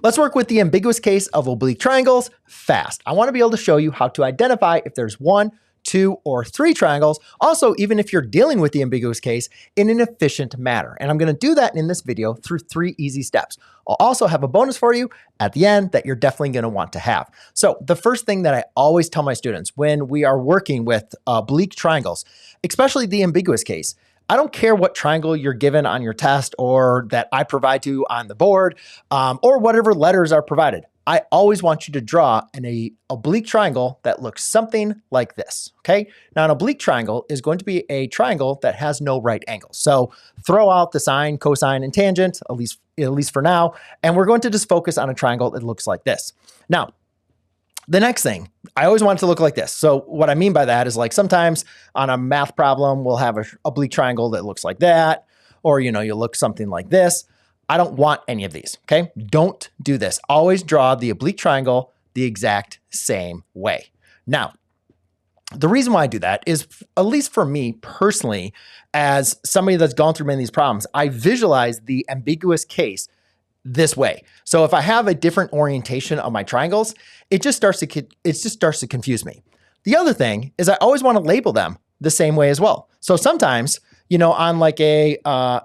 Let's work with the ambiguous case of oblique triangles fast. I want to be able to show you how to identify if there's 1, 2, or 3 triangles. Also, even if you're dealing with the ambiguous case in an efficient manner. And I'm going to do that in this video through 3 easy steps. I'll also have a bonus for you at the end that you're definitely going to want to have. So the first thing that I always tell my students when we are working with oblique triangles, especially the ambiguous case, I don't care what triangle you're given on your test or that I provide to you on the board or whatever letters are provided. I always want you to draw an oblique triangle that looks something like this, okay? Now, an oblique triangle is going to be a triangle that has no right angle. So throw out the sine, cosine, and tangent, at least for now, and we're going to just focus on a triangle that looks like this. Now, the next thing, I always want it to look like this. So what I mean by that is like sometimes on a math problem, we'll have an oblique triangle that looks like that, or you look something like this. I don't want any of these, okay? Don't do this. Always draw the oblique triangle the exact same way. Now, the reason why I do that is, at least for me personally, as somebody that's gone through many of these problems, I visualize the ambiguous case this way. So if I have a different orientation of my triangles, it just starts to confuse me. The other thing is I always want to label them the same way as well. So sometimes, on like a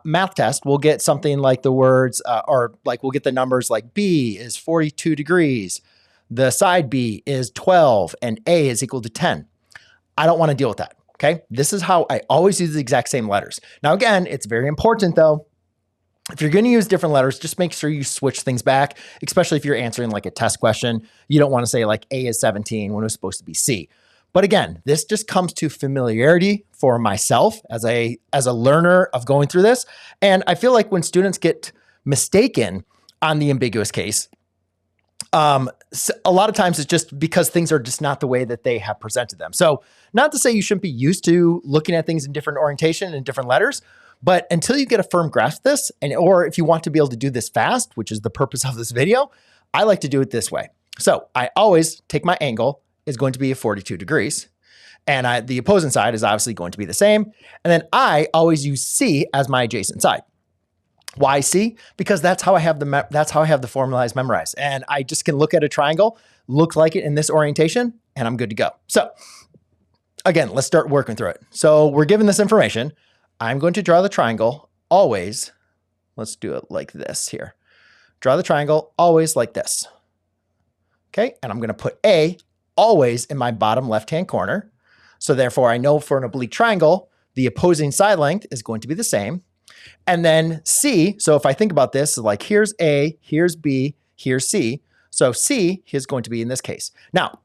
math test, we'll get something like the words, or like we'll get the numbers like B is 42 degrees, the side B is 12, and A is equal to 10. I don't want to deal with that, okay? This is how I always use the exact same letters. Now, again, it's very important though, if you're going to use different letters, just make sure you switch things back, especially if you're answering like a test question. You don't want to say like A is 17 when it was supposed to be C. But again, this just comes to familiarity for myself as a learner of going through this. And I feel like when students get mistaken on the ambiguous case, a lot of times it's just because things are just not the way that they have presented them. So not to say you shouldn't be used to looking at things in different orientation and different letters, but until you get a firm grasp of this, or if you want to be able to do this fast, which is the purpose of this video, I like to do it this way. So I always take my angle is going to be 42 degrees. And the opposing side is obviously going to be the same. And then I always use C as my adjacent side. Why C? Because that's how I have the formulas memorized. And I just can look at a triangle, look like it in this orientation, and I'm good to go. So again, let's start working through it. So we're given this information. I'm going to draw the triangle always. Let's do it like this here. Draw the triangle always like this. Okay, and I'm going to put A always in my bottom left-hand corner. So therefore, I know for an oblique triangle, the opposing side length is going to be the same. And then C, so if I think about this, like here's A, here's B, here's C. So C is going to be in this case. Now,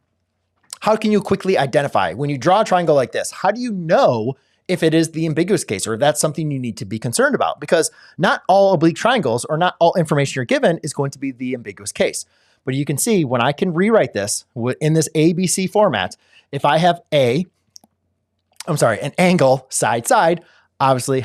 how can you quickly identify when you draw a triangle like this? How do you know if it is the ambiguous case or if that's something you need to be concerned about? Because not all oblique triangles or not all information you're given is going to be the ambiguous case. But you can see when I can rewrite this in this ABC format, if I have an angle side, side, obviously,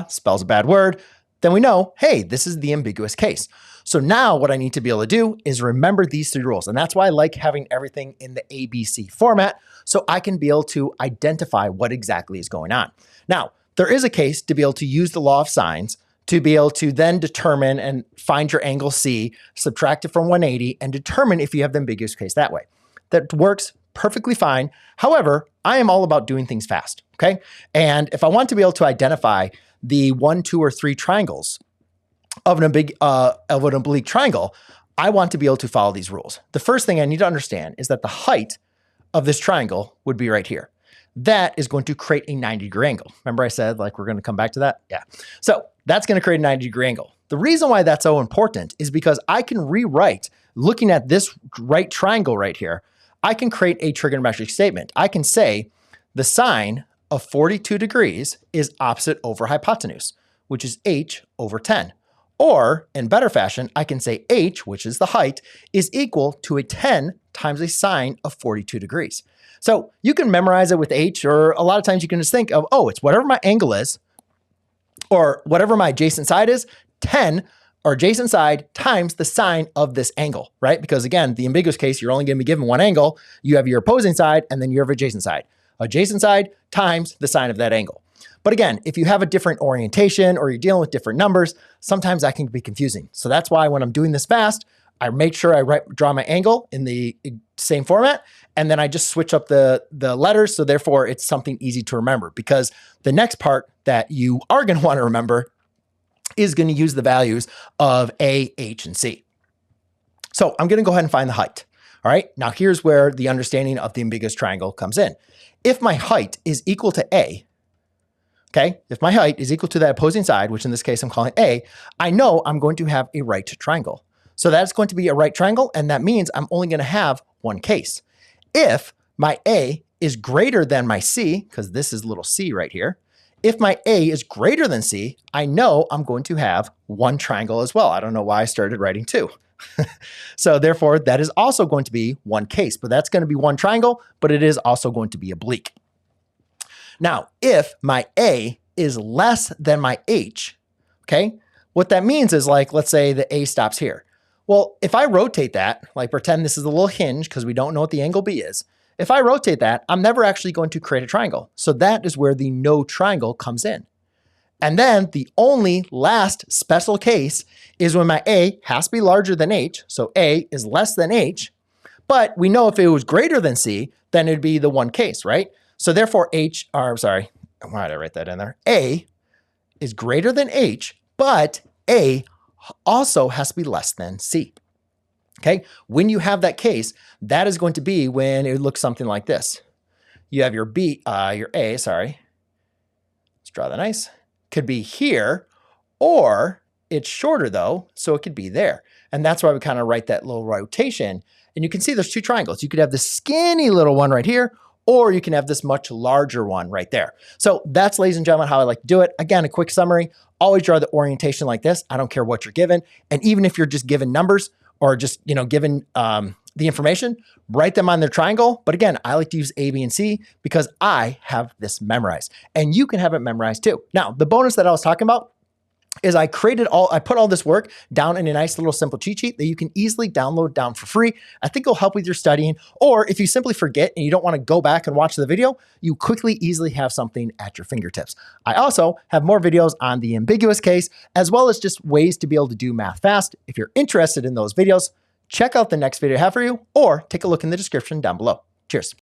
spells a bad word, then we know, hey, this is the ambiguous case. So now what I need to be able to do is remember these 3 rules. And that's why I like having everything in the ABC format so I can be able to identify what exactly is going on. Now, there is a case to be able to use the law of sines to be able to then determine and find your angle C, subtract it from 180, and determine if you have the ambiguous case that way. That works perfectly fine. However, I am all about doing things fast, okay? And if I want to be able to identify the 1, 2, or 3 triangles of an oblique triangle, I want to be able to follow these rules. The first thing I need to understand is that the height of this triangle would be right here. That is going to create a 90-degree angle. Remember I said like we're going to come back to that? Yeah. So that's going to create a 90-degree angle. The reason why that's so important is because I can rewrite, looking at this right triangle right here, I can create a trigonometric statement. I can say the sine of 42 degrees is opposite over hypotenuse, which is h over 10. Or in better fashion, I can say h, which is the height, is equal to a 10 times a sine of 42 degrees. So you can memorize it with h, or a lot of times you can just think of, oh, it's whatever my angle is, or whatever my adjacent side is, 10 or adjacent side times the sine of this angle, right? Because again, the ambiguous case, you're only going to be given one angle. You have your opposing side and then your adjacent side. Adjacent side times the sine of that angle. But again, if you have a different orientation or you're dealing with different numbers, sometimes that can be confusing. So that's why when I'm doing this fast, I make sure I draw my angle in the same format, and then I just switch up the letters. So therefore it's something easy to remember, because the next part that you are going to want to remember is going to use the values of A, H, and C. So I'm going to go ahead and find the height. All right. Now here's where the understanding of the ambiguous triangle comes in. If my height is equal to A, okay, if my height is equal to that opposing side, which in this case I'm calling A, I know I'm going to have a right triangle. So that's going to be a right triangle, and that means I'm only going to have one case. If my A is greater than my C, because this is little c right here, if my A is greater than C, I know I'm going to have one triangle as well. I don't know why I started writing two. So therefore, that is also going to be one case, but that's going to be one triangle, but it is also going to be oblique. Now, if my A is less than my H, okay, what that means is, like, let's say the A stops here. Well, if I rotate that, like pretend this is a little hinge because we don't know what the angle B is. If I rotate that, I'm never actually going to create a triangle. So that is where the no triangle comes in. And then the only last special case is when my A has to be larger than H. So A is less than H, but we know if it was greater than C, then it'd be the one case, right? So therefore why did I write that in there? A is greater than H, but A also has to be less than C. Okay. When you have that case, that is going to be when it looks something like this. You have your A, sorry. Let's draw that nice. Could be here, or it's shorter though, so it could be there. And that's why we kind of write that little rotation. And you can see there's two triangles. You could have this skinny little one right here, or you can have this much larger one right there. So that's, ladies and gentlemen, how I like to do it. Again, a quick summary: always draw the orientation like this. I don't care what you're given. And even if you're just given numbers or just, given the information, write them on their triangle. But again, I like to use A, B, and C because I have this memorized, and you can have it memorized too. Now, the bonus that I was talking about is I put all this work down in a nice little simple cheat sheet that you can easily download down for free. I think it'll help with your studying, or if you simply forget and you don't want to go back and watch the video, you quickly, easily have something at your fingertips. I also have more videos on the ambiguous case, as well as just ways to be able to do math fast. If you're interested in those videos, check out the next video I have for you, or take a look in the description down below. Cheers.